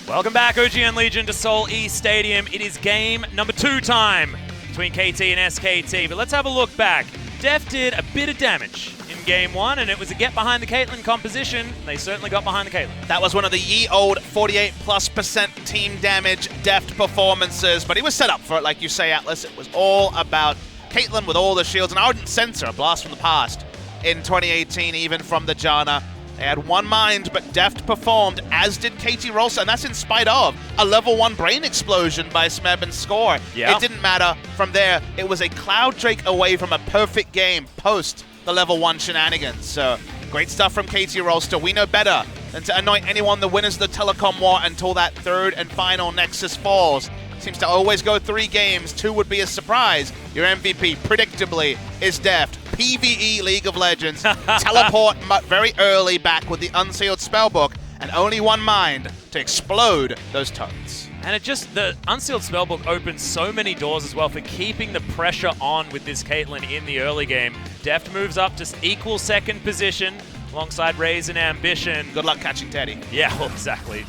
Welcome back, OGN Legion, to Seoul East Stadium. It is game number 2 time between KT and SKT. But let's have a look back. Deft did a bit of damage in game 1, and it was a get behind the Caitlyn composition. They certainly got behind the Caitlyn. That was one of the ye old 48+% team damage Deft performances, but he was set up for it, like you say, Atlas. It was all about Caitlyn with all the shields, an Ardent Sensor, a blast from the past in 2018, even from the Janna. They had one mind, but Deft performed, as did KT Rolster, and that's in spite of a level 1 brain explosion by Smeb and Score. Yeah. It didn't matter. From there, it was a Cloud Drake away from a perfect game post the level 1 shenanigans. So, great stuff from KT Rolster. We know better than to anoint anyone the winners of the telecom war until that third and final Nexus falls. Seems to always go 3 games, 2 would be a surprise. Your MVP, predictably, is Deft. PvE League of Legends, teleport very early back with the unsealed spellbook, and only one mind to explode those turrets. And the unsealed spellbook opens so many doors as well for keeping the pressure on with this Caitlyn in the early game. Deft moves up to equal second position alongside Ryze and Ambition. Good luck catching Teddy. Yeah, well, exactly.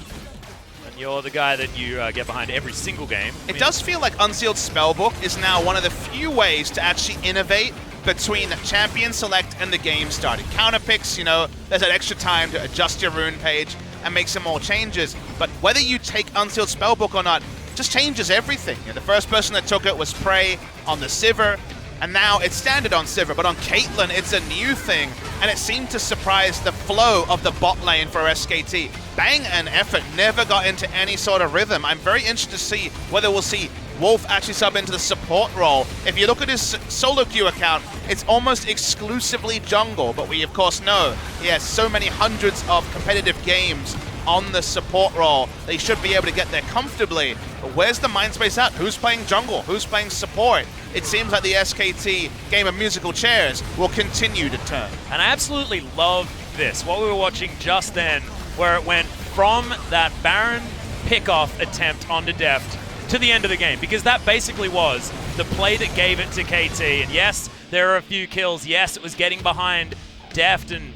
You're the guy that you get behind every single game. It does feel like Unsealed Spellbook is now one of the few ways to actually innovate between Champion Select and the game starting. Counter picks, there's that extra time to adjust your rune page and make some more changes. But whether you take Unsealed Spellbook or not, just changes everything. The first person that took it was Prey on the Sivir, and now it's standard on Sivir, but on Caitlyn, it's a new thing, and it seemed to surprise the flow of the bot lane for SKT. Bang and Effort never got into any sort of rhythm. I'm very interested to see whether we'll see Wolf actually sub into the support role. If you look at his solo queue account, it's almost exclusively jungle, but we of course know he has so many hundreds of competitive games on the support role. They should be able to get there comfortably. But where's the mind space at? Who's playing jungle? Who's playing support? It seems like the SKT game of musical chairs will continue to turn. And I absolutely love this. What we were watching just then, where it went from that Baron pick-off attempt onto Deft to the end of the game, because that basically was the play that gave it to KT. And yes, there are a few kills. Yes, it was getting behind Deft and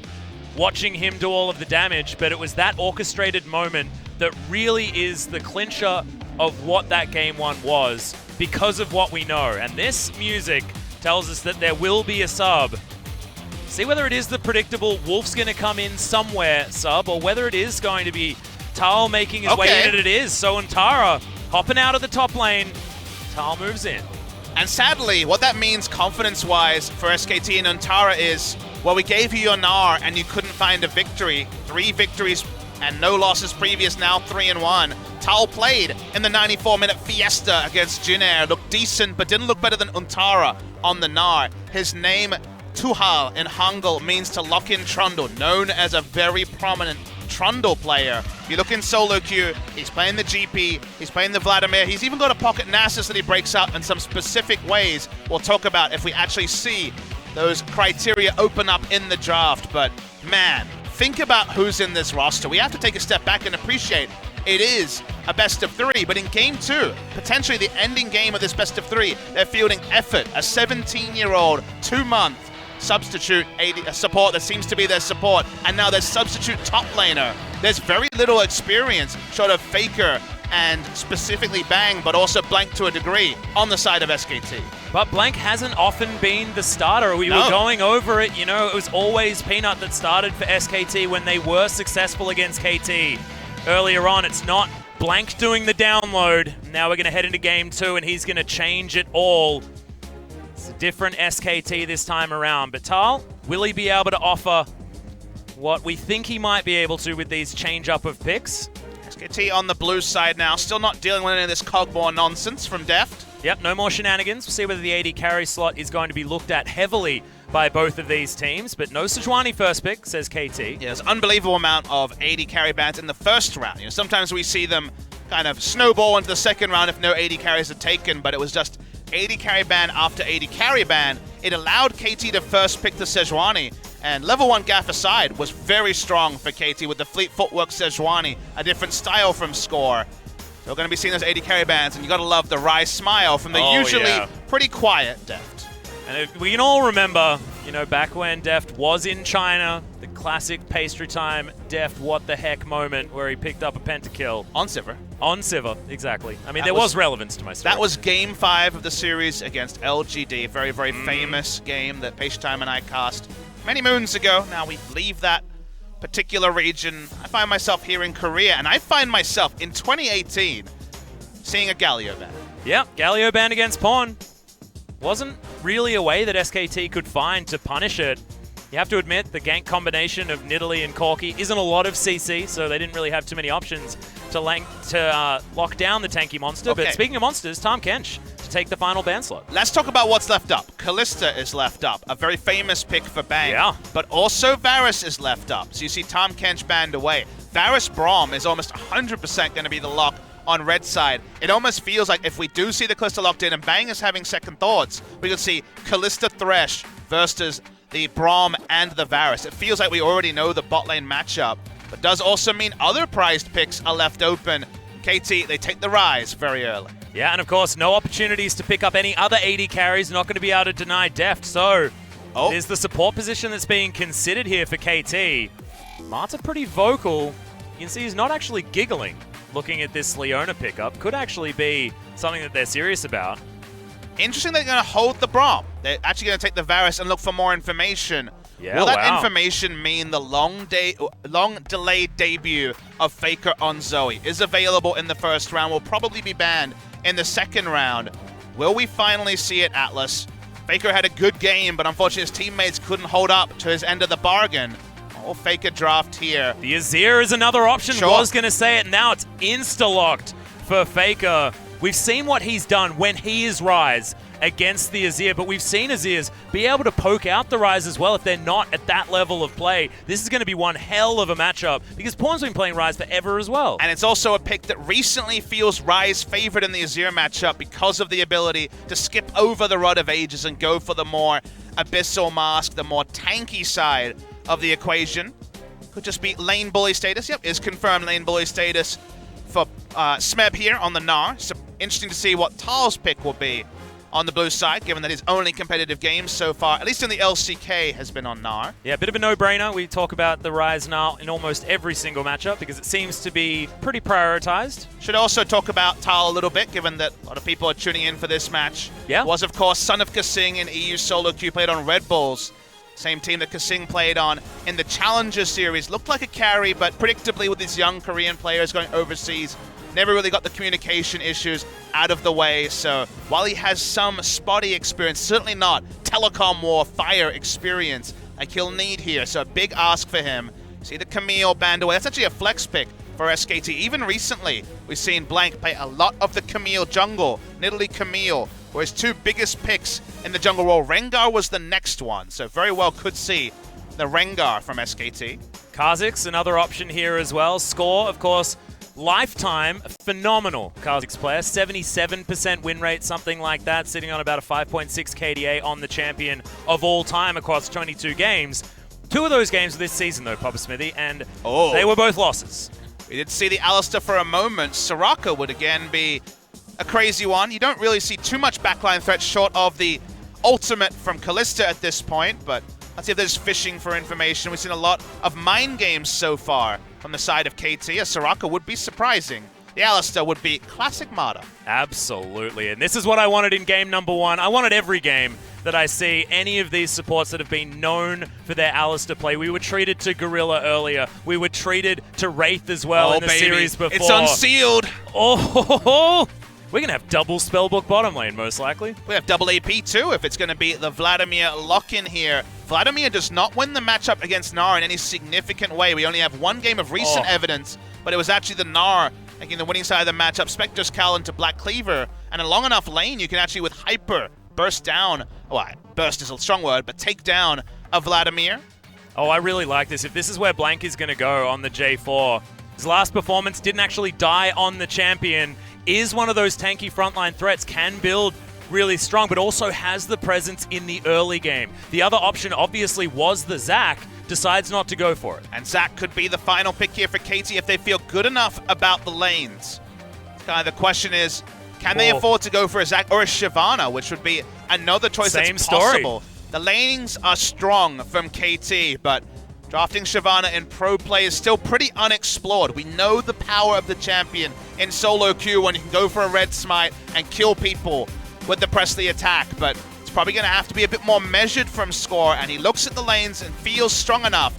watching him do all of the damage, but it was that orchestrated moment that really is the clincher of what that game 1 was, because of what we know. And this music tells us that there will be a sub. See whether it is the predictable Wolf's going to come in somewhere sub, or whether it is going to be Thal making his way in, and it is. So Antara hopping out of the top lane, Thal moves in. And sadly, what that means confidence-wise for SKT and Antara is, well, we gave you your Gnar and you couldn't find a victory. 3 victories and no losses previous, now 3-1. Thal played in the 94-minute Fiesta against Gnar. Looked decent, but didn't look better than Antara on the Gnar. His name, Tuhal in Hangul, means to lock in Trundle, known as a very prominent Trundle player. If you look in solo queue, he's playing the GP, he's playing the Vladimir, he's even got a pocket Nasus that he breaks out in some specific ways we'll talk about if we actually see those criteria open up in the draft. But man, think about who's in this roster. We have to take a step back and appreciate it is a best of 3, but in game 2, potentially the ending game of this best of 3, they're fielding Effort, a 17-year-old, 2-month substitute AD support that seems to be their support, and now their substitute top laner. There's very little experience short of FLICKR and specifically Bang, but also Blank to a degree on the side of SKT. But Blank hasn't often been the starter. We were going over it, it was always Peanut that started for SKT when they were successful against KT. Earlier on, it's not Blank doing the download. Now we're going to head into game 2, and he's going to change it all. It's a different SKT this time around. But Thal, will he be able to offer what we think he might be able to with these change-up of picks? SKT on the blue side now, still not dealing with any of this Cogmore nonsense from Deft. Yep, no more shenanigans. We'll see whether the AD carry slot is going to be looked at heavily by both of these teams, but no Sejuani first pick, says KT. Yeah, there's an unbelievable amount of AD carry bans in the first round. Sometimes we see them kind of snowball into the second round if no AD carries are taken, but it was just AD carry ban after AD carry ban. It allowed KT to first pick the Sejuani, and level 1 Gaff aside was very strong for KT with the Fleet Footwork Sejuani, a different style from Score. So we're going to be seeing those AD carry bans, and you got to love the Ryze smile from the usually pretty quiet Deft. And we can all remember, back when Deft was in China, the classic pastry time Deft what the heck moment where he picked up a pentakill. On Sivir. On Sivir, exactly. I mean, there was relevance to my story. That was Game 5 of the series against LGD. Very, very famous game that Pastry Time and I cast many moons ago. Now we leave that particular region. I find myself here in Korea, and I find myself in 2018 seeing a Galio ban. Yeah, Galio ban against Pawn. Wasn't really a way that SKT could find to punish it. You have to admit, the gank combination of Nidalee and Corki isn't a lot of CC, so they didn't really have too many options to lock down the tanky monster. Okay. But speaking of monsters, Tahm Kench to take the final ban slot. Let's talk about what's left up. Kalista is left up, a very famous pick for Bang. Yeah. But also Varus is left up, so you see Tahm Kench banned away. Varus Braum is almost 100% going to be the lock on red side. It almost feels like if we do see the Kalista locked in and Bang is having second thoughts, we could see Kalista Thresh versus the Braum and the Varus. It feels like we already know the bot lane matchup, but does also mean other prized picks are left open. KT, they take the Ryze very early. Yeah, and of course, no opportunities to pick up any other AD carries. Not going to be able to deny Deft, so there's the support position that's being considered here for KT. Martha pretty vocal. You can see he's not actually giggling. Looking at this Leona pickup could actually be something that they're serious about. Interesting they're going to hold the Braum. They're actually going to take the Varus and look for more information. Yeah, will that information mean the long delayed debut of FLICKR on Zoe is available in the first round, will probably be banned in the second round? Will we finally see it, Atlas? FLICKR had a good game, but unfortunately his teammates couldn't hold up to his end of the bargain. Oh, FLICKR draft here. The Azir is another option. Sure. Was going to say it. Now it's insta-locked for FLICKR. We've seen what he's done when he is Ryze against the Azir, but we've seen Azirs be able to poke out the Ryze as well if they're not at that level of play. This is going to be one hell of a matchup because Pawn's been playing Ryze forever as well. And it's also a pick that recently feels Ryze favored in the Azir matchup because of the ability to skip over the Rod of Ages and go for the more Abyssal Mask, the more tanky side of the equation. Could just be lane bully status. Yep, is confirmed lane bully status for Smeb here on the Gnar. So interesting to see what Thal's pick will be on the blue side, given that his only competitive game so far, at least in the LCK, has been on Gnar. Yeah, a bit of a no-brainer. We talk about the Ryze now in almost every single matchup because it seems to be pretty prioritized. Should also talk about Thal a little bit, given that a lot of people are tuning in for this match. Yeah. Was, of course, son of Kasing in EU solo queue, played on Red Bulls. Same team that Kasing played on in the Challenger Series. Looked like a carry, but predictably with these young Korean players going overseas, never really got the communication issues out of the way. So while he has some spotty experience, certainly not telecom war fire experience like he'll need here. So a big ask for him. See the Camille banned away. That's actually a flex pick for SKT. Even recently, we've seen Blank play a lot of the Camille jungle. Nidalee Camille were his two biggest picks in the jungle role. Rengar was the next one, so very well could see the Rengar from SKT. Kha'Zix, another option here as well. Score, of course, lifetime, phenomenal Kha'Zix player. 77% win rate, something like that, sitting on about a 5.6 KDA on the champion of all time across 22 games. Two of those games this season, though, Papa Smithy, and they were both losses. We did see the Alistar for a moment. Soraka would again be a crazy one. You don't really see too much backline threat short of the ultimate from Kalista at this point, but let's see if there's fishing for information. We've seen a lot of mind games so far from the side of KT. A Soraka would be surprising. The Alistar would be classic Mata. Absolutely, and this is what I wanted in game number one. I wanted every game that I see any of these supports that have been known for their Alistar play. We were treated to Gorilla earlier. We were treated to Wraith as well in the series before. It's unsealed. Oh, we're going to have double Spellbook bottom lane, most likely. We have double AP too, if it's going to be the Vladimir lock-in here. Vladimir does not win the matchup against Gnar in any significant way. We only have one game of recent evidence, but it was actually the Gnar making the winning side of the matchup. Spectre's Cal into Black Cleaver, and a long enough lane, you can actually, with Hyper, burst down, well, burst is a strong word, but take down a Vladimir. Oh, I really like this. If this is where Blank is going to go on the J4, his last performance didn't actually die on the champion, is one of those tanky frontline threats, can build really strong, but also has the presence in the early game. The other option obviously was the Zac, decides not to go for it. And Zac could be the final pick here for KT if they feel good enough about the lanes. Kind of the question is, can they afford to go for a Zac or a Shyvana, which would be another choice that's possible. The lanings are strong from KT, but Drafting Shyvana in pro play is still pretty unexplored. We know the power of the champion in solo queue when you can go for a red smite and kill people with the press the attack, but it's probably going to have to be a bit more measured from Score, and he looks at the lanes and feels strong enough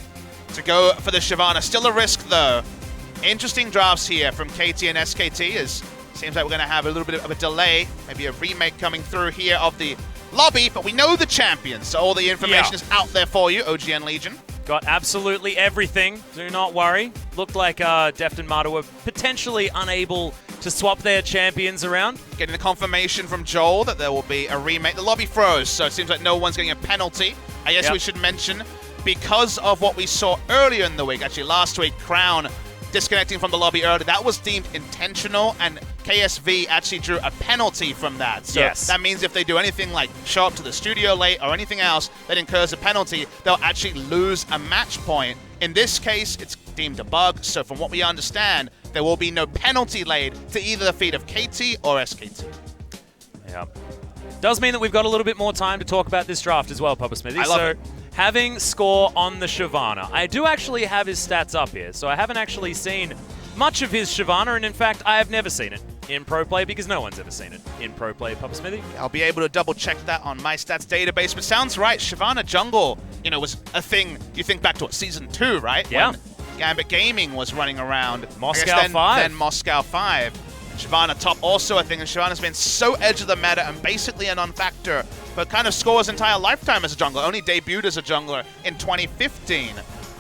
to go for the Shyvana. Still a risk though. Interesting drafts here from KT and SKT, as seems like we're going to have a little bit of a delay, maybe a remake coming through here of the lobby, but we know the champions, so all the information is out there for you, OGN Legion. Got absolutely everything, do not worry. Looked like Deft and Marta were potentially unable to swap their champions around. Getting the confirmation from Joel that there will be a remake. The lobby froze, so it seems like no one's getting a penalty. I guess we should mention, because of what we saw earlier in the week, actually last week, Crown disconnecting from the lobby early, that was deemed intentional, and KSV actually drew a penalty from that. So that means if they do anything like show up to the studio late or anything else that incurs a penalty, they'll actually lose a match point. In this case, it's deemed a bug, so from what we understand, there will be no penalty laid to either the feet of KT or SKT. Yeah. Does mean that we've got a little bit more time to talk about this draft as well, Papa Smithy. I love it. Having Score on the Shyvana, I do actually have his stats up here, so I haven't actually seen much of his Shyvana, and in fact, I have never seen it in pro play because no one's ever seen it in pro play, Papa Smithy. I'll be able to double check that on my stats database, but sounds right. Shyvana jungle, was a thing. You think back to Season 2, right? Yeah. When Gambit Gaming was running around. Moscow 5. Then Moscow 5. Shyvana top also a thing, and Shyvana's been so edge of the meta and basically a non-factor, but kind of Score's entire lifetime as a jungler. Only debuted as a jungler in 2015.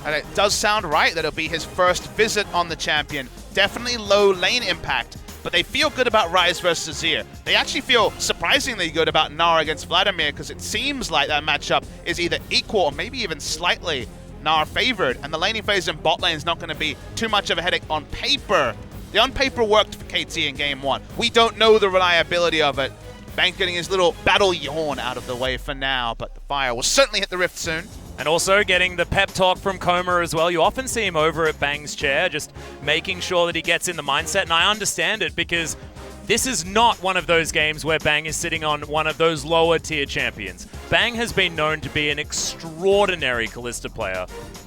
And it does sound right that it'll be his first visit on the champion. Definitely low lane impact, but they feel good about Ryze versus Azir. They actually feel surprisingly good about Gnar against Vladimir, because it seems like that matchup is either equal or maybe even slightly Gnar favored, and the laning phase in bot lane is not going to be too much of a headache on paper. The on paper worked for KT in game 1. We don't know the reliability of it. Bank getting his little battle yawn out of the way for now, but the fire will certainly hit the rift soon. And also getting the pep talk from Coma as well. You often see him over at Bang's chair, just making sure that he gets in the mindset, and I understand it because this is not one of those games where Bang is sitting on one of those lower tier champions. Bang has been known to be an extraordinary Kalista player,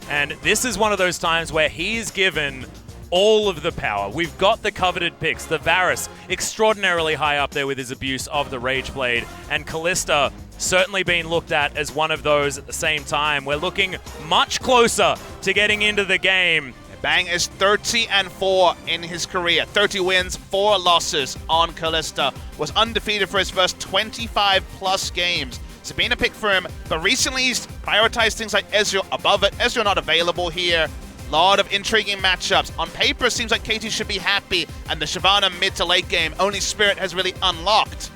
and this is one of those times where he is given all of the power. We've got the coveted picks. The Varus, extraordinarily high up there with his abuse of the Rage Blade, and Kalista certainly being looked at as one of those at the same time. We're looking much closer to getting into the game. Bang is 30-4 in his career. 30 wins, 4 losses on Kalista. Was undefeated for his first 25-plus games. It's been a pick for him, but recently he's prioritized things like Ezreal above it. Ezreal not available here. Lot of intriguing matchups. On paper, it seems like KT should be happy, and the Shyvana mid to late game, only Spirit has really unlocked.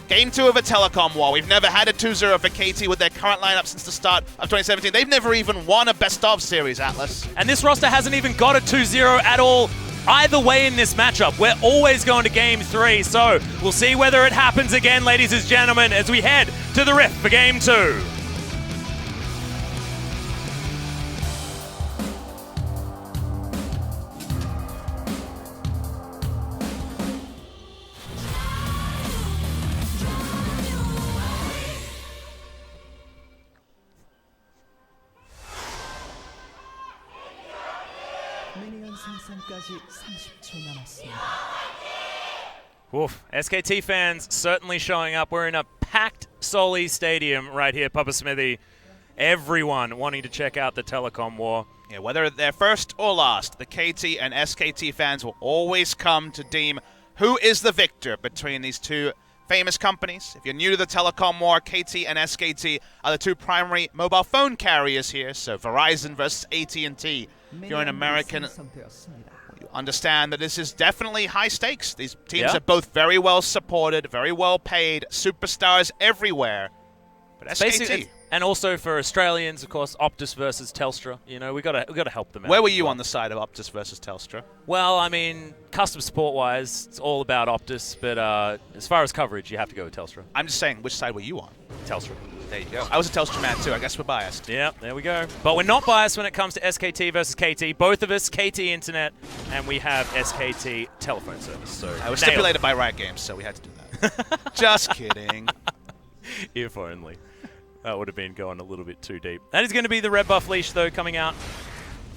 Game 2 of a telecom war. We've never had a 2-0 for KT with their current lineup since the start of 2017. They've never even won a best-of series, Atlas. And this roster hasn't even got a 2-0 at all either way in this matchup. We're always going to game 3, so we'll see whether it happens again, ladies and gentlemen, as we head to the Rift for game 2. Oof. SKT fans certainly showing up. We're in a packed Soli Stadium right here, Papa Smithy. Everyone wanting to check out the telecom war. Yeah, whether they're first or last, the KT and SKT fans will always come to deem who is the victor between these two famous companies. If you're new to the telecom war, KT and SKT are the two primary mobile phone carriers here, so Verizon versus AT&T. If you're an American, you understand that this is definitely high stakes. These teams are both very well supported, very well paid, superstars everywhere. But SKT. And also for Australians, of course, Optus versus Telstra. You know, we got to help them out. Where were you on the side of Optus versus Telstra? Well, I mean, custom support-wise, it's all about Optus, but as far as coverage, you have to go with Telstra. I'm just saying, which side were you on? Telstra. There you go. I was a Telstra man too. I guess we're biased. Yeah, there we go. But we're not biased when it comes to SKT versus KT. Both of us, KT Internet, and we have SKT telephone service. So I was stipulated by Riot Games, so we had to do that. Just kidding. If only. That would have been going a little bit too deep. That is going to be the red buff leash, though, coming out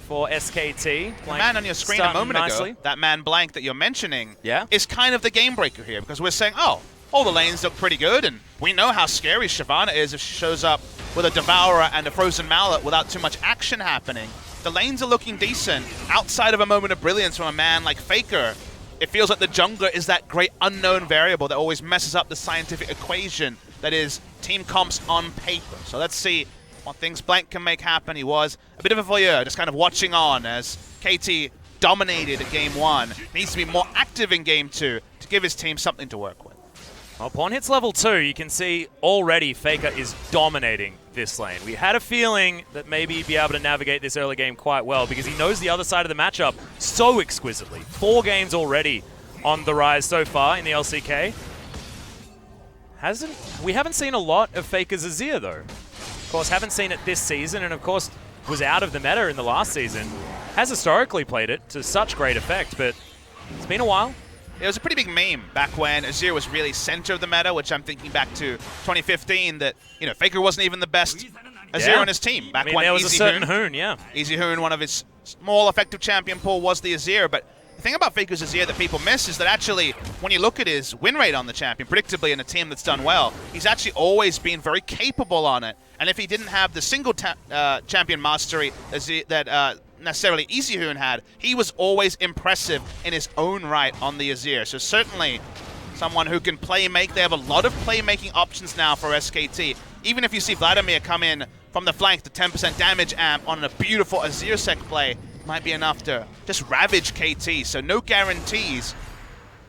for SKT. The man on your screen a moment ago, that man Blank that you're mentioning, is kind of the game breaker here, because we're saying, oh, all the lanes look pretty good, and we know how scary Shyvana is if she shows up with a Devourer and a Frozen Mallet without too much action happening. The lanes are looking decent. Outside of a moment of brilliance from a man like FLICKR, it feels like the jungler is that great unknown variable that always messes up the scientific equation that is team comps on paper. So let's see what things Blank can make happen. He was a bit of a voyeur, just kind of watching on as KT dominated Game 1. Needs to be more active in Game 2 to give his team something to work with. Well, upon hits level 2, you can see already FLICKR is dominating this lane. We had a feeling that maybe he'd be able to navigate this early game quite well because he knows the other side of the matchup so exquisitely. 4 games already on the Ryze so far in the LCK. We haven't seen a lot of FLICKR's Azir, though. Of course, haven't seen it this season, and of course was out of the meta in the last season. Has historically played it to such great effect, but it's been a while. It was a pretty big meme back when Azir was really center of the meta, which I'm thinking back to 2015 that, you know, FLICKR wasn't even the best Azir on his team. Back when there was a certain Hoon, Easy Hoon, one of his small effective champion pool was the Azir, but the thing about FLICKR's Azir that people miss is that actually, when you look at his win rate on the champion, predictably in a team that's done well, he's actually always been very capable on it. And if he didn't have the single champion mastery that necessarily Easy Hoon had, he was always impressive in his own right on the Azir. So certainly someone who can play-make. They have a lot of playmaking options now for SKT. Even if you see Vladimir come in from the flank, the 10% damage amp on a beautiful Azir sec play might be enough to just ravage KT. So no guarantees,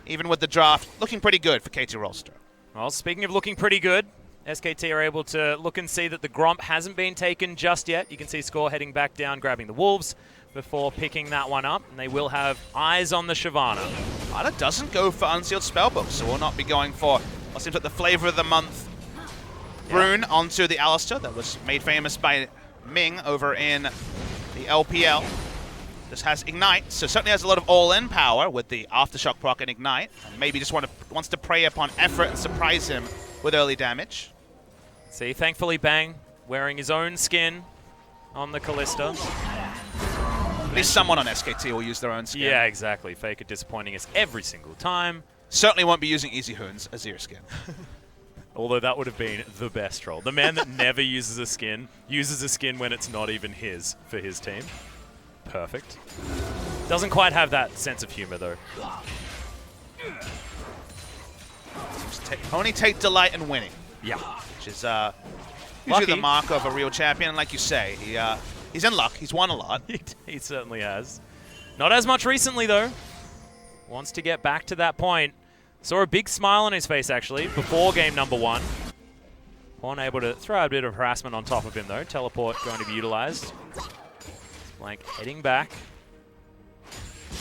even with the draft. Looking pretty good for KT Rolster. Well, speaking of looking pretty good, SKT are able to look and see that the Gromp hasn't been taken just yet. You can see Score heading back down, grabbing the Wolves before picking that one up. And they will have eyes on the Shyvana. Ada doesn't go for Unsealed Spellbook, so we'll not be going for what seems like the flavor of the month rune onto the Alistar that was made famous by Ming over in the LPL. This has Ignite, so certainly has a lot of all-in power with the Aftershock proc and Ignite. And maybe just wants to prey upon effort and surprise him with early damage. See, thankfully Bang wearing his own skin on the Kalista. At least someone on SKT will use their own skin. Yeah, exactly. FLICKR disappointing us every single time. Certainly won't be using Easy Hoon's Azir skin. Although that would have been the best troll. The man that never uses a skin when it's not even his for his team. Perfect. Doesn't quite have that sense of humor, though. Only take delight in winning. Yeah. Which is usually the mark of a real champion. And like you say, he's in luck. He's won a lot. He certainly has. Not as much recently, though. Wants to get back to that point. Saw a big smile on his face, actually, before game number 1. Pawn able to throw a bit of harassment on top of him, though. Teleport going to be utilized. Blank heading back.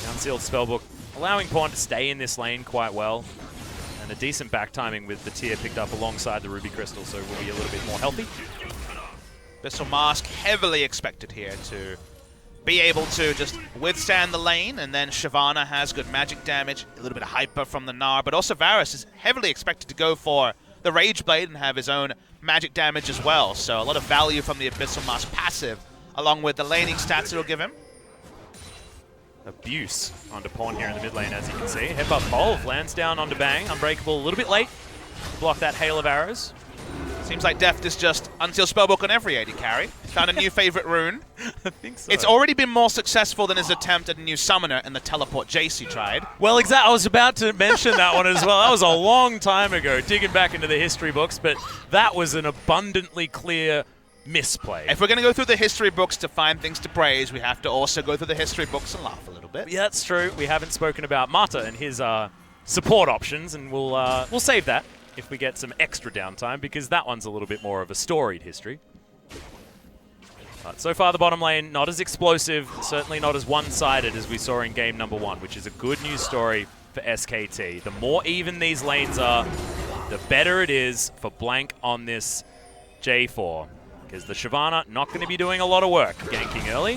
The Unsealed Spellbook allowing Pawn to stay in this lane quite well. And a decent back timing with the tier picked up alongside the Ruby Crystal, so will be a little bit more healthy. Abyssal Mask heavily expected here to be able to just withstand the lane, and then Shyvana has good magic damage, a little bit of hyper from the Gnar, but also Varus is heavily expected to go for the Rage Blade and have his own magic damage as well. So a lot of value from the Abyssal Mask passive, along with the laning stats it'll give him. Abuse onto Pawn here in the mid lane, as you can see. Headbutt Pulve lands down onto Bang. Unbreakable a little bit late to block that hail of arrows. Seems like Deft is just Unsealed Spellbook on every AD carry. Found a new favorite rune. I think so. It's already been more successful than his attempt at a new summoner and the Teleport Jace he tried. Well, exactly. I was about to mention that one as well. That was a long time ago, digging back into the history books, but that was an abundantly clear misplay. If we're going to go through the history books to find things to praise, we have to also go through the history books and laugh a little bit. Yeah, that's true. We haven't spoken about Mata and his support options, and we'll save that if we get some extra downtime, because that one's a little bit more of a storied history. But so far, the bottom lane, not as explosive, certainly not as one-sided as we saw in game number 1, which is a good news story for SKT. The more even these lanes are, the better it is for Blank on this J4. Because the Shyvana not going to be doing a lot of work ganking early.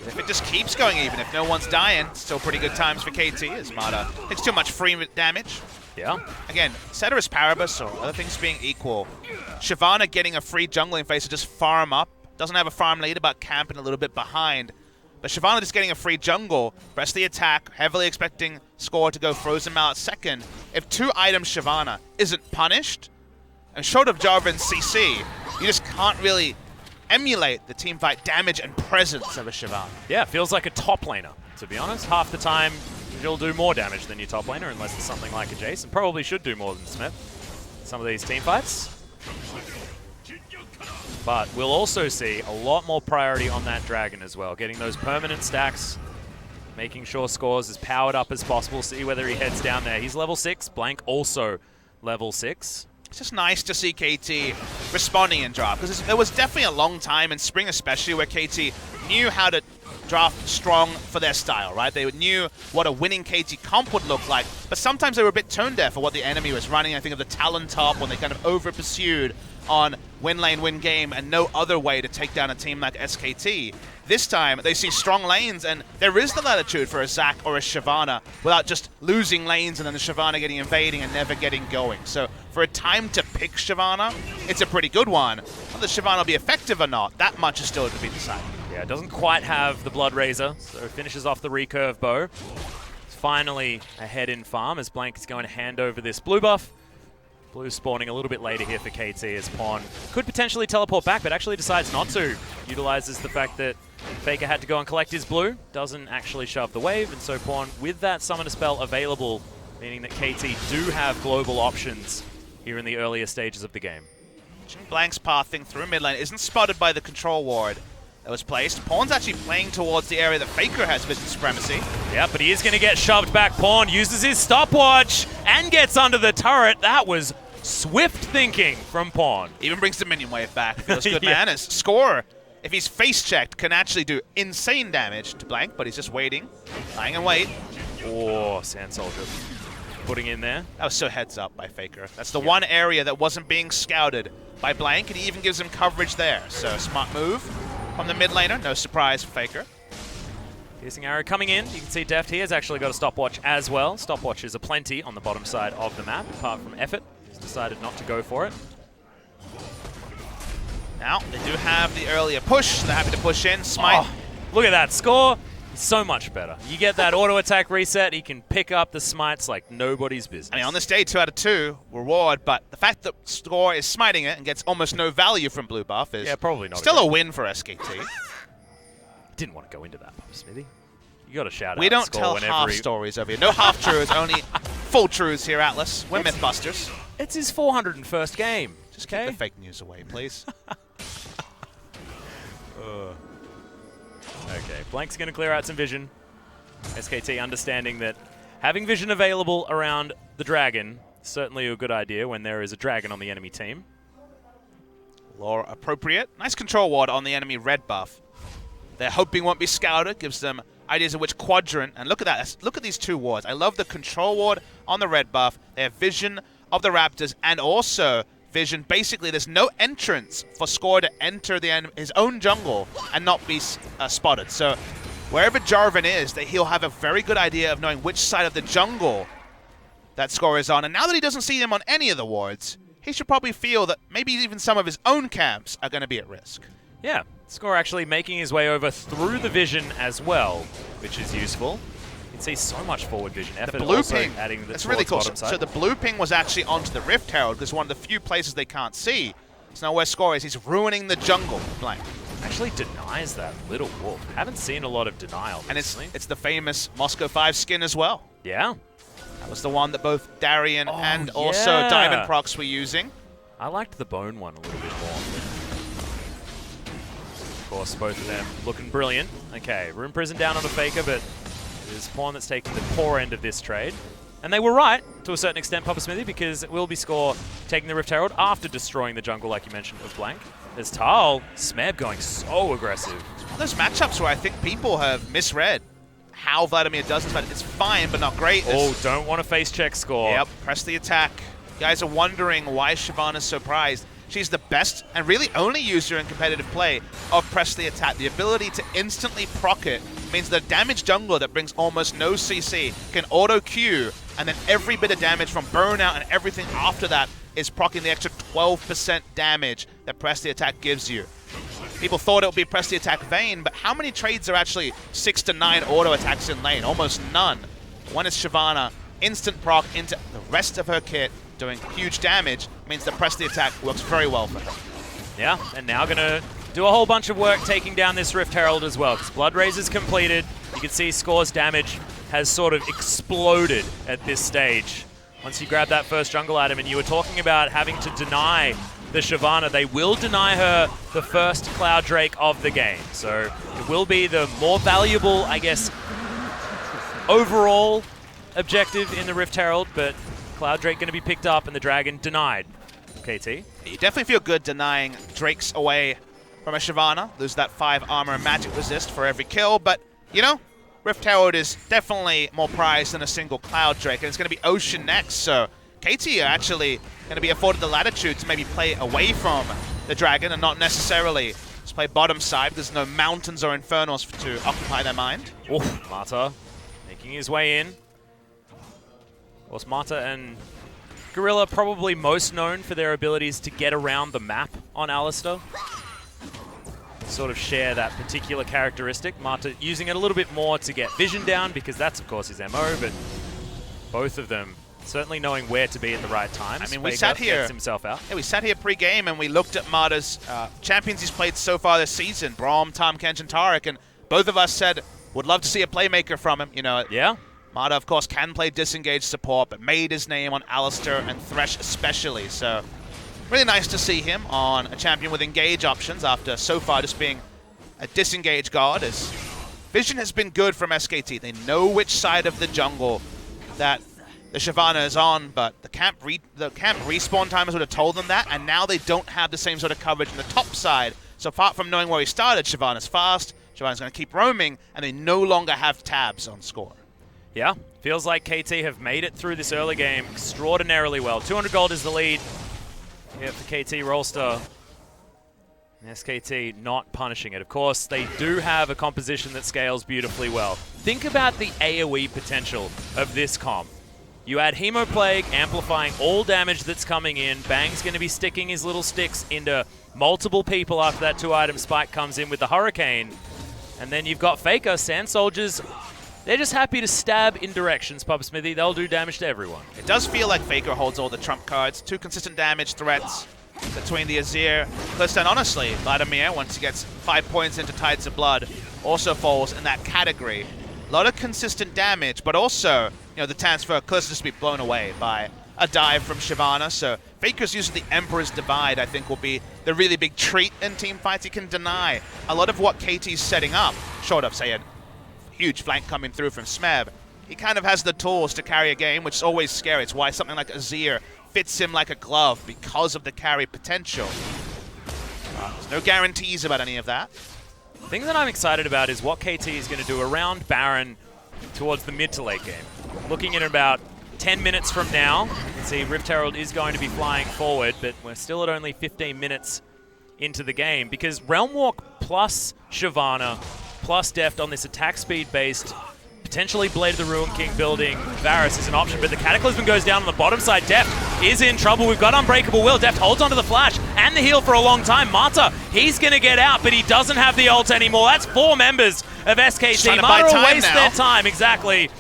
If it just keeps going even, if no one's dying, still pretty good times for KT as Mata takes too much free damage. Yeah. Again, ceteris paribus, or other things being equal, Shyvana getting a free jungling phase to just farm up. Doesn't have a farm leader, but camping a little bit behind. But Shyvana just getting a free jungle, press the attack, heavily expecting Score to go Frozen Mallet second. If 2-item Shyvana isn't punished, and short of Jarvan's CC, you just can't really emulate the teamfight damage and presence of a Shyvana. Yeah, feels like a top laner, to be honest. Half the time, you'll do more damage than your top laner, unless it's something like a Jace, and probably should do more than Smeb. Some of these teamfights. But we'll also see a lot more priority on that Dragon as well. Getting those permanent stacks, making sure Scores as powered up as possible, see whether he heads down there. He's level 6, Blank also level 6. It's just nice to see KT responding in draft, because there was definitely a long time in spring especially where KT knew how to draft strong for their style, right? They knew what a winning KT comp would look like, but sometimes they were a bit tone deaf for what the enemy was running. I think of the Talon top when they kind of over-pursued on win lane, win game, and no other way to take down a team like SKT. This time, they see strong lanes, and there is the latitude for a Zac or a Shyvana without just losing lanes and then the Shyvana getting invading and never getting going. So for a time to pick Shyvana, it's a pretty good one. Whether Shyvana will be effective or not, that much is still to be decided. Yeah, it doesn't quite have the Blood Razor, so finishes off the recurve bow. It's finally ahead in farm as Blank is going to hand over this blue buff. Blue spawning a little bit later here for KT as Pawn could potentially teleport back, but actually decides not to. Utilizes the fact that FLICKR had to go and collect his blue, doesn't actually shove the wave, and so Pawn with that summoner spell available, meaning that KT do have global options here in the earlier stages of the game. Blank's pathing through mid lane isn't spotted by the control ward that was placed. Pawn's actually playing towards the area that FLICKR has vision supremacy. Yeah, but he is going to get shoved back. Pawn uses his stopwatch and gets under the turret. That was swift thinking from Pawn. Even brings the minion wave back. Feels good, Yeah. man. As Score, if he's face-checked, can actually do insane damage to Blank, but he's just waiting. Lying in wait. Oh, Sand Soldier putting in there. That was so heads up by FLICKR. That's the one area that wasn't being scouted by Blank, and he even gives him coverage there. So smart move from the mid laner. No surprise for FLICKR. Piercing arrow coming in. You can see Deft here has actually got a stopwatch as well. Stopwatches are plenty on the bottom side of the map, apart from Effort. He's decided not to go for it. Now, they do have the earlier push. They're happy to push in. Smite. Oh, look at that. Score so much better. You get that auto attack reset. He can pick up the smites like nobody's business. I mean, on this day, 2 out of 2 reward, but the fact that Score is smiting it and gets almost no value from blue buff is probably not still a win for SKT. Didn't want to go into that, Papa Smithy. You got to shout out. We don't Score tell whenever half stories over here. No half truths, only full truths here, Atlas. We're Mythbusters. It's his 401st game. Just keep the fake news away, please. Okay, Blank's going to clear out some vision. SKT understanding that having vision available around the dragon is certainly a good idea when there is a dragon on the enemy team. Lore appropriate. Nice control ward on the enemy red buff. They're hoping won't be scouted. Gives them ideas of which quadrant. And look at that. Look at these 2 wards. I love the control ward on the red buff. They have vision of the Raptors and also vision. Basically, there's no entrance for Score to enter his own jungle and not be spotted. So wherever Jarvan is, he'll have a very good idea of knowing which side of the jungle that Score is on. And now that he doesn't see them on any of the wards, he should probably feel that maybe even some of his own camps are going to be at risk. Yeah, Score actually making his way over through the vision as well, which is useful. You can see so much forward vision. Effort The blue also ping, adding that's really cool. bottom side. So the blue ping was actually onto the Rift Herald because one of the few places they can't see. So now where Score is, he's ruining the jungle. Blank. Actually denies that little wolf. Haven't seen a lot of denial And recently. it's the famous Moscow 5 skin as well. Yeah. That was the one that both Darian and yeah. also Diamond Procs were using. I liked the bone one a little bit more. Of course, both of them looking brilliant. Okay, Rune Prison down on a FLICKR, but it is Pawn that's taking the poor end of this trade. And they were right, to a certain extent, Papa Smithy, because it will be Score taking the Rift Herald after destroying the jungle, like you mentioned, of Blank. There's Thal, Smeb going so aggressive. One of those matchups where I think people have misread how Vladimir does this, but it's fine, but not great. Oh, don't want to face check Score. Yep, press the attack. You guys are wondering why Shyvana's so prized. she's the best and really only user in competitive play of Press the Attack. The ability to instantly proc it means the damage jungler that brings almost no CC can auto-Q, and then every bit of damage from burnout and everything after that is proccing the extra 12% damage that Press the Attack gives you. People thought it would be Press the Attack Vayne, but how many trades are actually 6 to 9 auto attacks in lane? Almost none. One is Shyvana, instant proc into the rest of her kit, doing huge damage, means that Press the Attack works very well for her. Yeah, and now gonna do a whole bunch of work taking down this Rift Herald as well, because Blood Raise is completed. You can see Score's damage has sort of exploded at this stage. Once you grab that first jungle item, and you were talking about having to deny the Shyvana, they will deny her the first Cloud Drake of the game. So it will be the more valuable, I guess, overall objective in the Rift Herald, but Cloud Drake going to be picked up and the Dragon denied. KT? You definitely feel good denying Drakes away from a Shyvana. Lose that 5 armor and magic resist for every kill, but, you know, Rift Herald is definitely more prized than a single Cloud Drake, and it's going to be Ocean next, so KT are actually going to be afforded the latitude to maybe play away from the Dragon and not necessarily just play bottom side. There's no mountains or infernals to occupy their mind. Oof, Mata making his way in. Of course, Mata and Gorilla probably most known for their abilities to get around the map on Alistar. Sort of share that particular characteristic. Mata using it a little bit more to get vision down, because that's, of course, his MO, but both of them certainly knowing where to be at the right time. I mean, we sat here. Gets himself out. Yeah, we sat here pre-game and we looked at Mata's champions he's played so far this season, Braum, Tahm Kench, and Taric, and both of us said, would love to see a playmaker from him. You know, yeah. Mata, of course, can play disengaged support, but made his name on Alistar and Thresh especially. So, really nice to see him on a champion with engage options after so far just being a disengage god. As vision has been good from SKT. They know which side of the jungle that the Shyvana is on, but the camp respawn timers would have told them that, and now they don't have the same sort of coverage on the top side. So apart from knowing where he started, Shyvana's fast, Shyvana's going to keep roaming, and they no longer have tabs on Score. Yeah, feels like KT have made it through this early game extraordinarily well. 200 gold is the lead here for KT Rolster. And SKT not punishing it. Of course, they do have a composition that scales beautifully well. Think about the AoE potential of this comp. You add Hemoplague, amplifying all damage that's coming in. Bang's going to be sticking his little sticks into multiple people after that 2-item spike comes in with the Hurricane. And then you've got FLICKR, Sand Soldiers. They're just happy to stab in directions, Papa Smithy. They'll do damage to everyone. It does feel like FLICKR holds all the trump cards. 2 consistent damage threats between the Azir, Kalista, and honestly, Vladimir, once he gets 5 points into Tides of Blood, also falls in that category. A lot of consistent damage, but also, you know, the chance for Kalista just to be blown away by a dive from Shyvana. So FLICKR's use of the Emperor's Divide, I think, will be the really big treat in team fights. He can deny a lot of what KT's setting up, short of, say, a huge flank coming through from Smeb. He kind of has the tools to carry a game, which is always scary. It's why something like Azir fits him like a glove, because of the carry potential. There's no guarantees about any of that. The thing that I'm excited about is what KT is going to do around Baron towards the mid to late game. Looking in about 10 minutes from now, you can see Rift Herald is going to be flying forward, but we're still at only 15 minutes into the game, because Realm Walk plus Shyvana plus Deft on this attack speed based, potentially Blade of the Ruin King building Varus is an option, but the Cataclysm goes down on the bottom side. Deft is in trouble. We've got Unbreakable Will. Deft holds onto the flash and the heal for a long time. Mata, he's going to get out, but he doesn't have the ult anymore. That's 4 members of SKT. Mata will waste their time, exactly.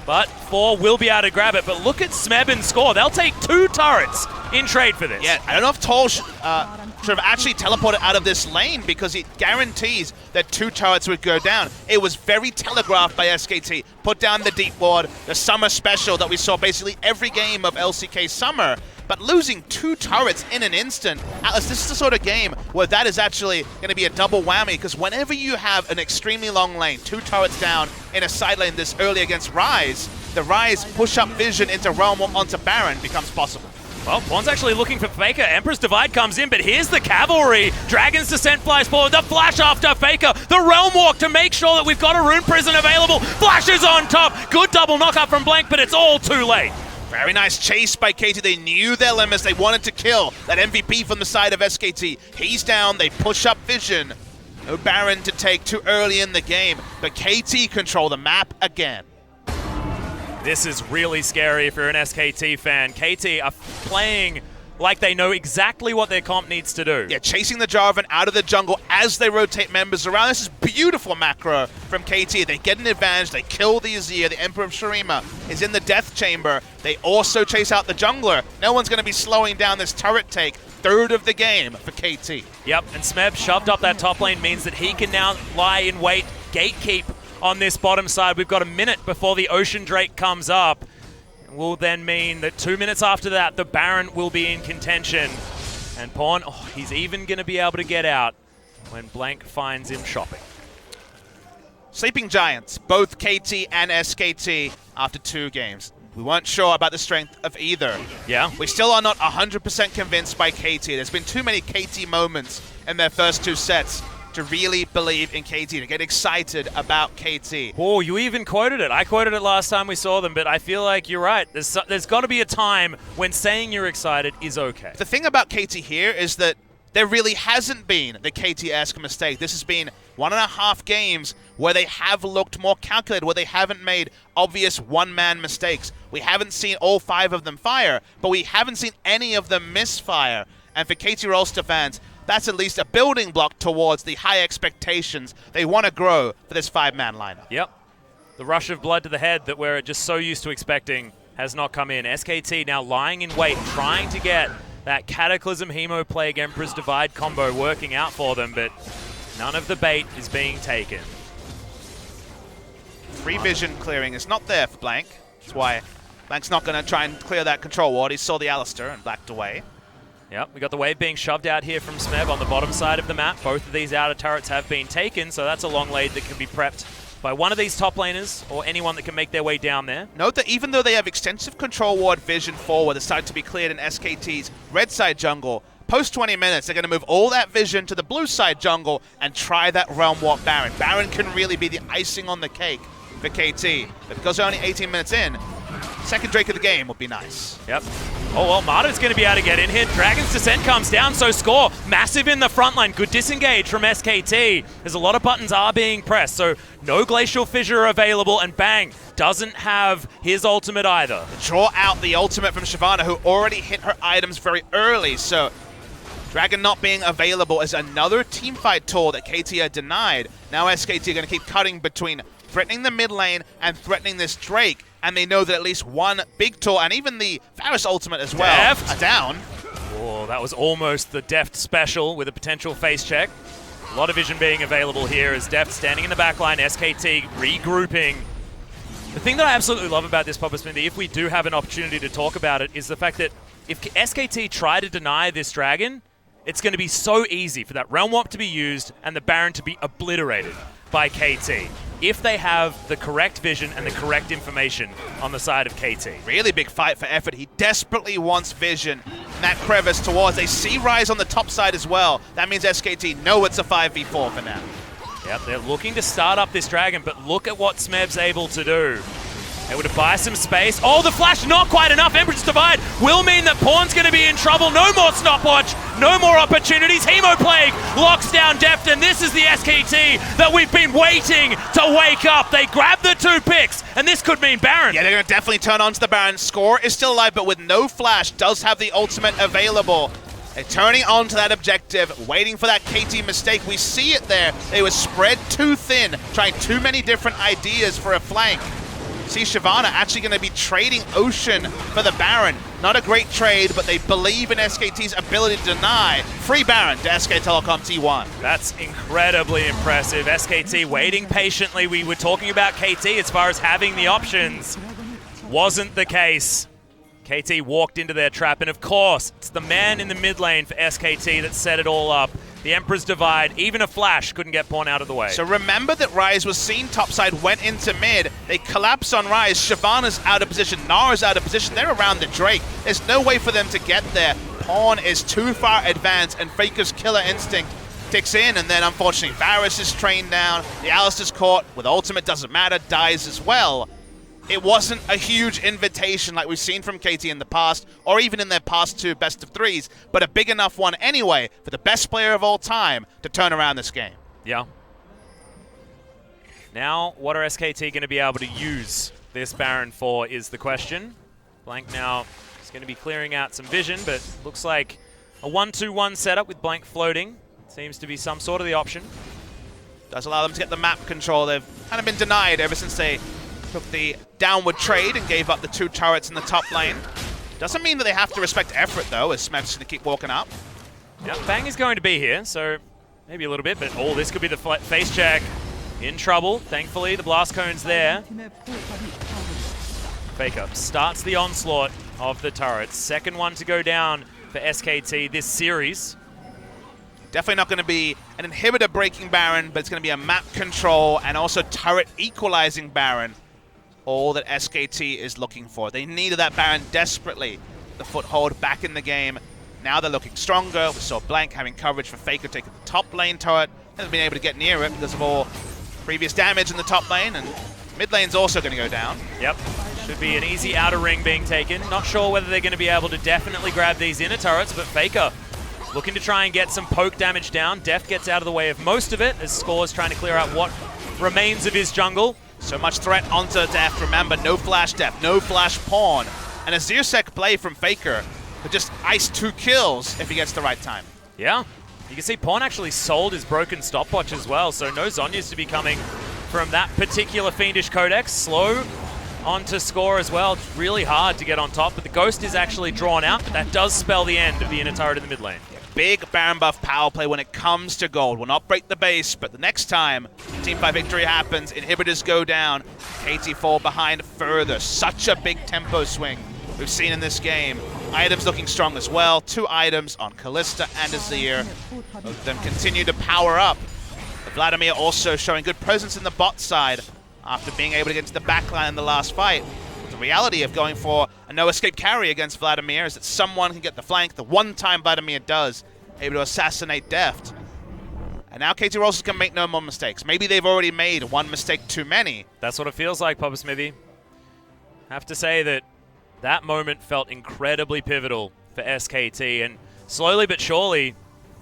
But 4 will be able to grab it. But look at Smeb and Score. They'll take 2 turrets in trade for this. Yeah, I don't know if Thal should have actually teleported out of this lane, because it guarantees that 2 turrets would go down. It was very telegraphed by SKT. Put down the deep ward, the summer special that we saw basically every game of LCK summer. But losing 2 turrets in an instant, Atlas, this is the sort of game where that is actually going to be a double whammy, because whenever you have an extremely long lane, 2 turrets down in a side lane this early against Ryze, the Ryze push-up vision into Realm onto Baron becomes possible. Well, Pawn's actually looking for FLICKR. Emperor's Divide comes in, but here's the cavalry. Dragon's Descent flies forward. The flash after FLICKR. The Realm Walk to make sure that we've got a Rune Prison available. Flashes on top. Good double knockup from Blank, but it's all too late. Very nice chase by KT. They knew their limits. They wanted to kill that MVP from the side of SKT. He's down. They push up vision. No Baron to take too early in the game, but KT control the map again. This is really scary if you're an SKT fan. KT are playing like they know exactly what their comp needs to do. Yeah, chasing the Jarvan out of the jungle as they rotate members around. This is beautiful macro from KT. They get an advantage. They kill the Azir. The Emperor of Shurima is in the death chamber. They also chase out the jungler. No one's going to be slowing down this turret take. Third of the game for KT. Yep, and Smeb shoved up that top lane means that he can now lie in wait, gatekeep on this bottom side. We've got a minute before the Ocean Drake comes up. It will then mean that 2 minutes after that, the Baron will be in contention. And Pawn, he's even going to be able to get out when Blank finds him shopping. Sleeping Giants, both KT and SKT after 2 games. We weren't sure about the strength of either. Yeah. We still are not 100% convinced by KT. There's been too many KT moments in their first 2 sets to really believe in KT, to get excited about KT. Oh, you even quoted it. I quoted it last time we saw them, but I feel like you're right. There's got to be a time when saying you're excited is okay. The thing about KT here is that there really hasn't been the KT-esque mistake. This has been 1.5 games where they have looked more calculated, where they haven't made obvious one-man mistakes. We haven't seen all 5 of them fire, but we haven't seen any of them misfire. And for KT Rolster fans, that's at least a building block towards the high expectations they want to grow for this 5-man lineup. Yep. The rush of blood to the head that we're just so used to expecting has not come in. SKT now lying in wait, trying to get that Cataclysm Hemo Plague Emperor's Divide combo working out for them, but none of the bait is being taken. Free vision clearing is not there for Blank. That's why Blank's not going to try and clear that control ward. He saw the Alistar and backed away. Yep, we got the wave being shoved out here from Smeb on the bottom side of the map. Both of these outer turrets have been taken, so that's a long lead that can be prepped by one of these top laners or anyone that can make their way down there. Note that even though they have extensive control ward vision forward, it's starting to be cleared in SKT's red side jungle. Post 20 minutes, they're going to move all that vision to the blue side jungle and try that Realm Warp Baron. Baron can really be the icing on the cake for KT, but because they're only 18 minutes in, second Drake of the game would be nice. Yep. Oh, well, Marta's going to be able to get in here. Dragon's Descent comes down, so score. Massive in the front line. Good disengage from SKT. There's a lot of buttons are being pressed, so no Glacial Fissure available, and Bang doesn't have his ultimate either. Draw out the ultimate from Shyvana, who already hit her items very early, so Dragon not being available is another teamfight tool that KT are denied. Now SKT are going to keep cutting between threatening the mid lane and threatening this Drake, and they know that at least one big tool, and even the Varus ultimate as well, Deft are down. Oh, that was almost the Deft special with a potential face check. A lot of vision being available here as Deft standing in the back line, SKT regrouping. The thing that I absolutely love about this, Papa Smithy, if we do have an opportunity to talk about it, is the fact that if SKT try to deny this Dragon, it's going to be so easy for that Realm Warp to be used and the Baron to be obliterated by KT if they have the correct vision and the correct information on the side of KT. Really big fight for effort. He desperately wants vision in that crevice towards. They see Ryze on the top side as well. That means SKT know it's a 5v4 for now. Yep, they're looking to start up this Dragon, but look at what Smeb's able to do. Able to buy some space. Oh, the flash, not quite enough. Emperor's Divide will mean that Pawn's going to be in trouble. No more stopwatch, no more opportunities. Hemo Plague locks down Deft, and this is the SKT that we've been waiting to wake up. They grab the 2 picks, and this could mean Baron. Yeah, they're going to definitely turn on to the Baron. Score is still alive, but with no flash, does have the ultimate available. They're turning on to that objective, waiting for that KT mistake. We see it there. They were spread too thin, trying too many different ideas for a flank. See Shyvana actually going to be trading Ocean for the Baron. Not a great trade, but they believe in SKT's ability to deny. Free Baron to SK Telecom T1. That's incredibly impressive. SKT waiting patiently. We were talking about KT as far as having the options. Wasn't the case. KT walked into their trap, and of course, it's the man in the mid lane for SKT that set it all up. The Emperor's Divide, even a flash couldn't get Pawn out of the way. So remember that Ryze was seen topside, went into mid. They collapse on Ryze. Shyvana's out of position. Gnar's out of position. They're around the Drake. There's no way for them to get there. Pawn is too far advanced, and Faker's killer instinct ticks in, and then unfortunately Varus is trained down. The Alistar's caught with ultimate, doesn't matter, dies as well. it wasn't a huge invitation like we've seen from KT in the past, or even in their past 2 best-of-3s, but a big enough one anyway for the best player of all time to turn around this game. Yeah. Now, what are SKT going to be able to use this Baron for is the question. Blank now is going to be clearing out some vision, but looks like a 1-2-1 setup with Blank floating seems to be some sort of the option. Does allow them to get the map control. They've kind of been denied ever since they took the downward trade and gave up the 2 turrets in the top lane. Doesn't mean that they have to respect effort, though, as Smeb's going to keep walking up. Yep, Bang is going to be here, so maybe a little bit, but oh, this could be the face check. In trouble. Thankfully, the blast cone's there. FLICKR starts the onslaught of the turrets. Second one to go down for SKT this series. Definitely not going to be an inhibitor breaking Baron, but it's going to be a map control and also turret equalizing Baron. All that SKT is looking for. They needed that Baron desperately. The foothold back in the game. Now they're looking stronger. We saw Blank having coverage for FLICKR taking the top lane turret. Hasn't been able to get near it because of all previous damage in the top lane, and mid lane's also going to go down. Yep. Should be an easy outer ring being taken. Not sure whether they're going to be able to definitely grab these inner turrets, but FLICKR looking to try and get some poke damage down. Deft gets out of the way of most of it as Score's trying to clear out what remains of his jungle. So much threat onto Deft. Remember, no flash Deft, no flash pawn. And a Zersec play from FLICKR could just ice 2 kills if he gets the right time. Yeah. You can see Pawn actually sold his broken stopwatch as well, so no Zhonya's to be coming from that particular Fiendish Codex. Slow onto Score as well. It's really hard to get on top, but the Ghost is actually drawn out, but that does spell the end of the inner turret in the mid lane. Big Baron buff power play when it comes to gold. Will not break the base, but the next time teamfight victory happens, inhibitors go down, KT fall behind further. Such a big tempo swing we've seen in this game. Items looking strong as well. 2 items on Kalista and Azir. Both of them continue to power up. But Vladimir also showing good presence in the bot side after being able to get to the backline in the last fight. The reality of going for a no-escape carry against Vladimir is that someone can get the flank. The one time Vladimir does, able to assassinate Deft. And now KT Rolsters can make no more mistakes. Maybe they've already made one mistake too many. That's what it feels like, Papa Smithy. Have to say that that moment felt incredibly pivotal for SKT, and slowly but surely,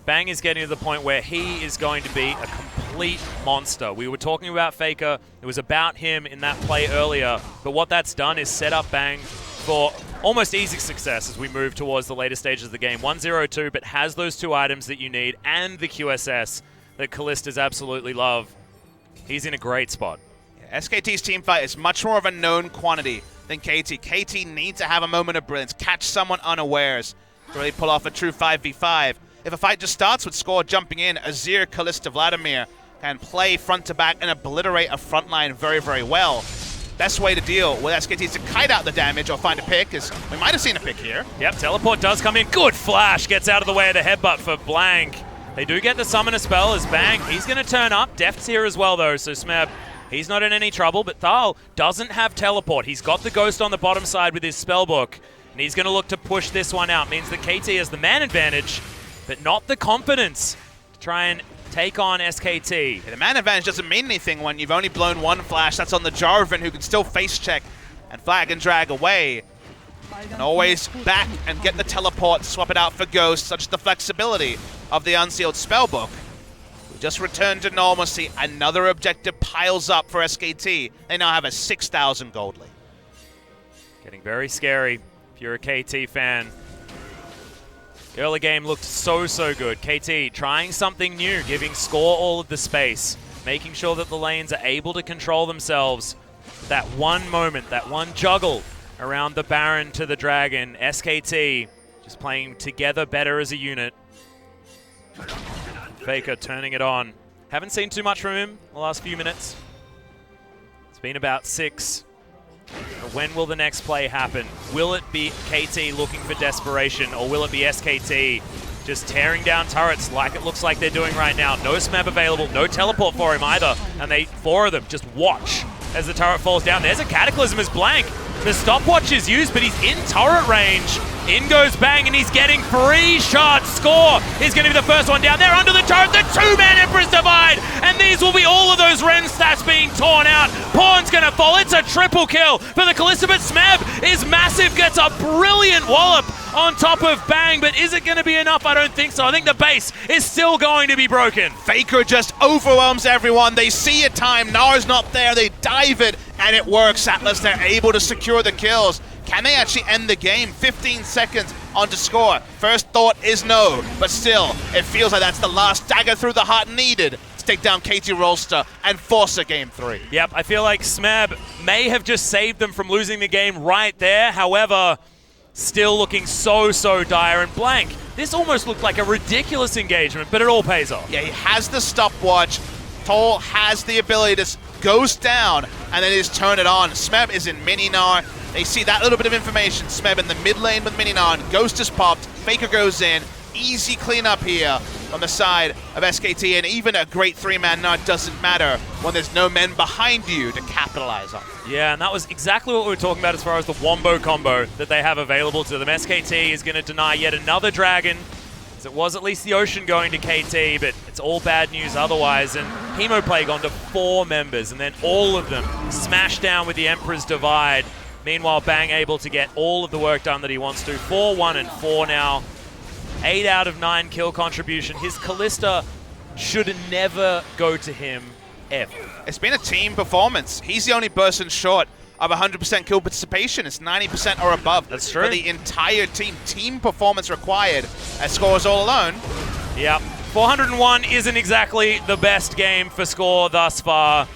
Bang is getting to the point where he is going to be a complete monster. We were talking about FLICKR. It was about him in that play earlier, but what that's done is set up Bang for almost easy success as we move towards the later stages of the game. 1-0-2, but has those 2 items that you need and the QSS that Kalistas absolutely love. He's in a great spot. Yeah, SKT's teamfight is much more of a known quantity than KT. KT needs to have a moment of brilliance, catch someone unawares to really pull off a true 5v5. If a fight just starts with Score jumping in, Azir, Kalista, Vladimir can play front to back and obliterate a front line very, very well. Best way to deal with SKT is to kite out the damage or find a pick, as we might have seen a pick here. Yep, teleport does come in. Good flash, gets out of the way of the headbutt for Blank. They do get the summoner spell as Bang. He's going to turn up. Deft's here as well, though, so Smeb, he's not in any trouble, but Thal doesn't have teleport. He's got the Ghost on the bottom side with his spellbook, and he's going to look to push this one out. Means that KT has the man advantage, but not the confidence to try and take on SKT. Yeah, the man advantage doesn't mean anything when you've only blown 1 flash. That's on the Jarvan, who can still face check and flag and drag away. And always back and get the teleport, swap it out for Ghost, such as the flexibility of the unsealed spellbook. We just returned to normalcy. Another objective piles up for SKT. They now have a 6,000 gold lead. Getting very scary if you're a KT fan. The early game looked so good. KT trying something new, giving Score all of the space, making sure that the lanes are able to control themselves. That one moment, that one juggle around the Baron to the Dragon. SKT just playing together better as a unit. FLICKR turning it on. Haven't seen too much from him the last few minutes. It's been about 6. But when will the next play happen? Will it be KT looking for desperation, or will it be SKT just tearing down turrets like it looks like they're doing right now? No Smeb available, no teleport for him either, and 4 of them just watch as the turret falls down. There's a Cataclysm as Blank The stopwatch is used, but he's in turret range. In goes Bang, and he's getting 3 shots. Score is going to be the first one down there under the turret. The 2-man Empress Divide, and these will be all of those Ren stats being torn out. Pawn's going to fall. It's a triple kill for the Kalista, but Smeb is massive, gets a brilliant wallop on top of Bang, but is it going to be enough? I don't think so. I think the base is still going to be broken. FLICKR just overwhelms everyone. They see a time, Gnar's not there, they dive it, and it works. Atlas, they're able to secure the kills. Can they actually end the game? 15 seconds on to score. First thought is no, but still, it feels like that's the last dagger through the heart needed to take down KT Rolster and force a game 3. Yep, I feel like Smeb may have just saved them from losing the game right there. However, still looking so dire. And Blank, this almost looked like a ridiculous engagement, but it all pays off. Yeah, he has the stopwatch. Thal has the ability to ghost down and then just turn it on. Smeb is in mini Gnar. They see that little bit of information. Smeb in the mid lane with mini Gnar. Ghost is popped. FLICKR goes in. Easy cleanup here on the side of SKT, and even a great 3-man Gnar doesn't matter when there's no men behind you to capitalize on. Yeah, and that was exactly what we were talking about as far as the wombo combo that they have available to them. SKT is going to deny yet another dragon. It was at least the Ocean going to KT, but it's all bad news otherwise. And Hemoplague onto 4 members, and then all of them smashed down with the Emperor's Divide. Meanwhile, Bang able to get all of the work done that he wants to. 4-1 and 4 now. 8 out of 9 kill contribution. His Kalista should never go to him ever. It's been a team performance. He's the only person short of 100% kill participation. It's 90% or above. That's true. For the entire team. Team performance required as scores all alone. Yep. 401 isn't exactly the best game for Score thus far.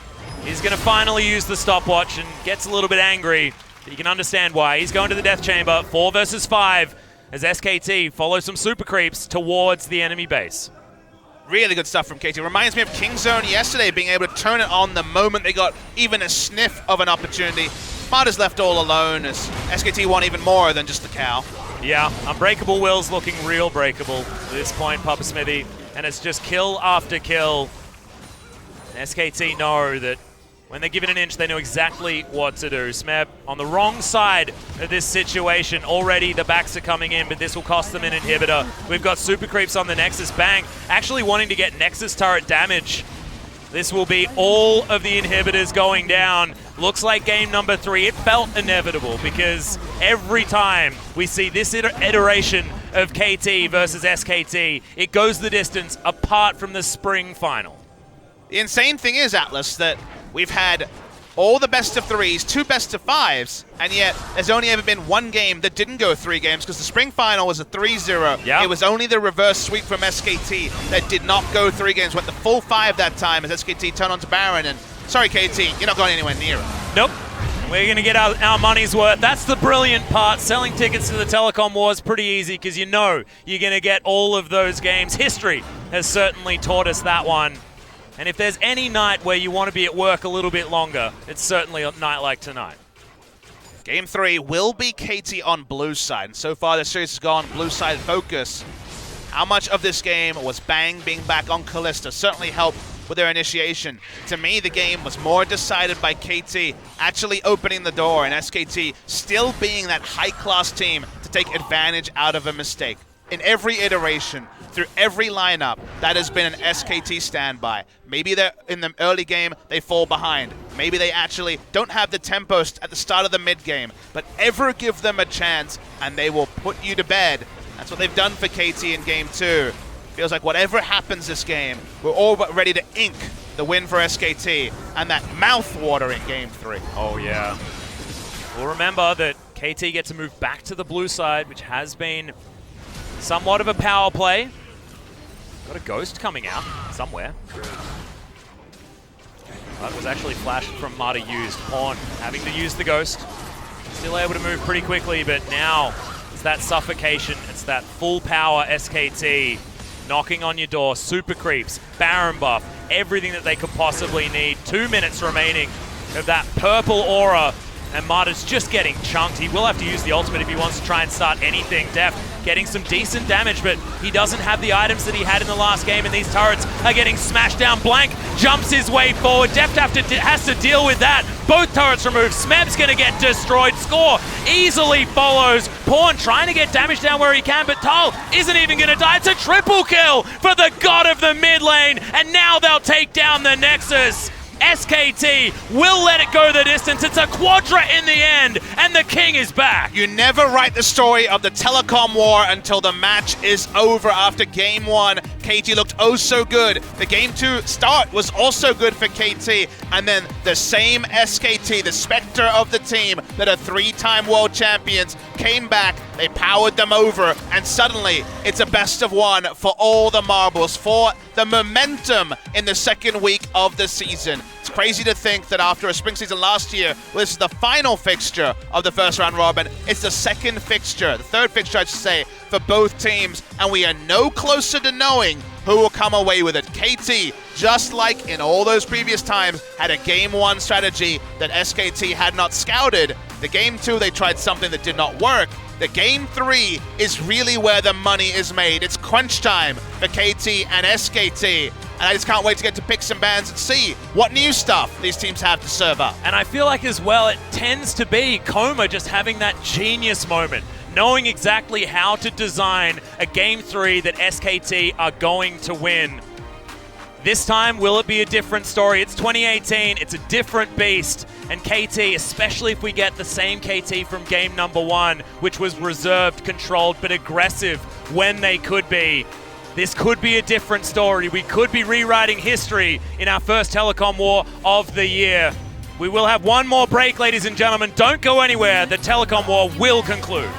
He's going to finally use the stopwatch and gets a little bit angry. But you can understand why. He's going to the death chamber. 4 versus 5 as SKT follow some super creeps towards the enemy base. Really good stuff from KT. Reminds me of Kingzone yesterday, being able to turn it on the moment they got even a sniff of an opportunity. Smart is left all alone as SKT want even more than just the cow. Yeah, Unbreakable Will's looking real breakable at this point, Papa Smithy. And it's just kill after kill. SKT know that when they're given an inch, they know exactly what to do. Smeb on the wrong side of this situation. Already the backs are coming in, but this will cost them an inhibitor. We've got super creeps on the Nexus. Bang actually wanting to get Nexus turret damage. This will be all of the inhibitors going down. Looks like game number 3. It felt inevitable because every time we see this iteration of KT versus SKT, it goes the distance apart from the spring final. The insane thing is, Atlas, that we've had all the best of 3s, 2 best of 5s, and yet there's only ever been 1 game that didn't go 3 games because the spring final was a 3-0. Yep. It was only the reverse sweep from SKT that did not go 3 games, went the full 5 that time as SKT turned on to Baron, and sorry KT, you're not going anywhere near it. Nope. We're going to get our money's worth. That's the brilliant part. Selling tickets to the telecom war is pretty easy because you know you're going to get all of those games. History has certainly taught us that one. And if there's any night where you want to be at work a little bit longer, it's certainly a night like tonight. Game 3 will be KT on blue side. And so far the series has gone blue side focus. How much of this game was Bang being back on Kalista? Certainly helped with their initiation. To me, the game was more decided by KT actually opening the door and SKT still being that high-class team to take advantage out of a mistake. In every iteration, through every lineup, that has been an SKT standby. Maybe they're in the early game, they fall behind. Maybe they actually don't have the tempo at the start of the mid game, but ever give them a chance and they will put you to bed. That's what they've done for KT in game 2. Feels like whatever happens this game, we're all but ready to ink the win for SKT and that mouth-watering game 3. Oh yeah. We'll remember that KT get to move back to the blue side, which has been somewhat of a power play. Got a ghost coming out somewhere. That was actually flashed from Marta used. Pawn having to use the ghost. Still able to move pretty quickly, but now it's that suffocation. It's that full power SKT knocking on your door. Super creeps, Baron buff, everything that they could possibly need. 2 minutes remaining of that purple aura And Marta's just getting chunked. He will have to use the ultimate if he wants to try and start anything. Deft getting some decent damage, but he doesn't have the items that he had in the last game, and these turrets are getting smashed down. Blank jumps his way forward. Deft has to deal with that. Both turrets removed. Smeb's going to get destroyed. Score easily follows. Pawn trying to get damage down where he can, but Thal isn't even going to die. It's a triple kill for the god of the mid lane, and now they'll take down the Nexus. SKT will let it go the distance. It's a quadra in the end, and the king is back. You never write the story of the telecom war until the match is over. After game 1, KT looked oh so good. The game 2 start was also good for KT, and then the same SKT, the specter of the team that are 3-time world champions, came back, they powered them over, and suddenly it's a best of 1 for all the marbles, for the momentum in the second week of the season. It's crazy to think that after a spring season last year, this is the final fixture of the first round robin. It's the second fixture, the third fixture I should say, for both teams, and we are no closer to knowing who will come away with it. KT, just like in all those previous times, had a game 1 strategy that SKT had not scouted. The game 2, they tried something that did not work. The game 3 is really where the money is made. It's crunch time for KT and SKT. And I just can't wait to get to picks and bans and see what new stuff these teams have to serve up. And I feel like as well, it tends to be Coma just having that genius moment, knowing exactly how to design a game 3 that SKT are going to win. This time, will it be a different story? It's 2018, it's a different beast. And KT, especially if we get the same KT from game number 1, which was reserved, controlled, but aggressive when they could be. This could be a different story. We could be rewriting history in our first telecom war of the year. We will have one more break, ladies and gentlemen. Don't go anywhere. The telecom war will conclude.